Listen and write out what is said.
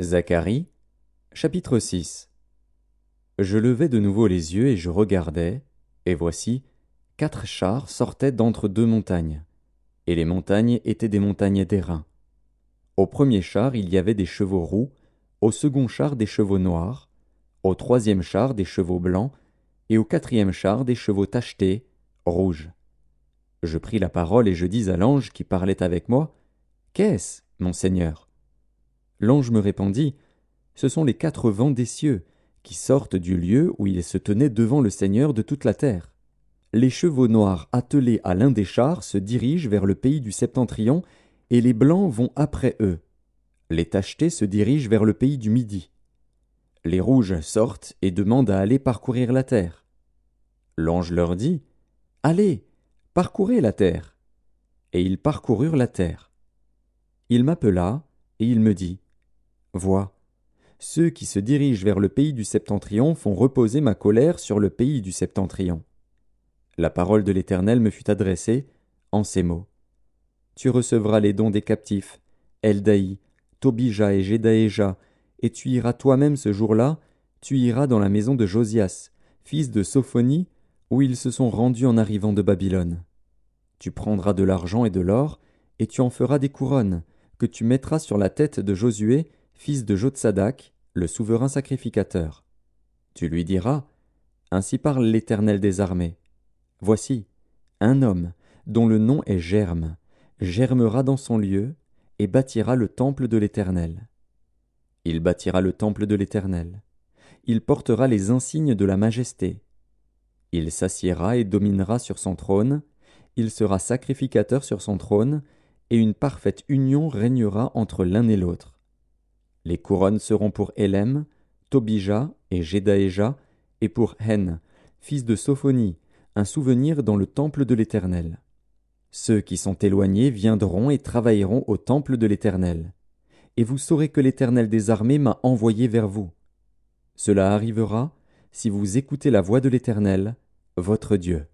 Zacharie, chapitre 6. Je levai de nouveau les yeux et je regardai, et voici, 4 chars sortaient d'entre 2 montagnes, et les montagnes étaient des montagnes d'airain. Au premier char il y avait des chevaux roux, au second char des chevaux noirs, au troisième char des chevaux blancs, et au quatrième char des chevaux tachetés, rouges. Je pris la parole et je dis à l'ange qui parlait avec moi, « Qu'est-ce, mon Seigneur ?» L'ange me répondit, « Ce sont les 4 vents des cieux, qui sortent du lieu où ils se tenaient devant le Seigneur de toute la terre. Les chevaux noirs attelés à l'un des chars se dirigent vers le pays du septentrion, et les blancs vont après eux. Les tachetés se dirigent vers le pays du midi. Les rouges sortent et demandent à aller parcourir la terre. L'ange leur dit, « Allez, parcourez la terre. » Et ils parcoururent la terre. Il m'appela, et il me dit, « Vois, ceux qui se dirigent vers le pays du septentrion font reposer ma colère sur le pays du septentrion. » La parole de l'Éternel me fut adressée en ces mots. Tu recevras les dons des captifs, Eldaï, Tobija et Jedaéja, et tu iras toi-même ce jour-là, tu iras dans la maison de Josias, fils de Sophonie, où ils se sont rendus en arrivant de Babylone. Tu prendras de l'argent et de l'or, et tu en feras des couronnes, que tu mettras sur la tête de Josué, fils de Jotsadak, le souverain sacrificateur. Tu lui diras, « Ainsi parle l'Éternel des armées. Voici, un homme, dont le nom est Germe, germera dans son lieu, et bâtira le temple de l'Éternel. Il bâtira le temple de l'Éternel. Il portera les insignes de la majesté. Il s'assiera et dominera sur son trône, il sera sacrificateur sur son trône, et une parfaite union régnera entre l'un et l'autre. Les couronnes seront pour Élem, Tobija et Jedaéja, et pour Hen, fils de Sophonie, un souvenir dans le temple de l'Éternel. Ceux qui sont éloignés viendront et travailleront au temple de l'Éternel. Et vous saurez que l'Éternel des armées m'a envoyé vers vous. Cela arrivera si vous écoutez la voix de l'Éternel, votre Dieu.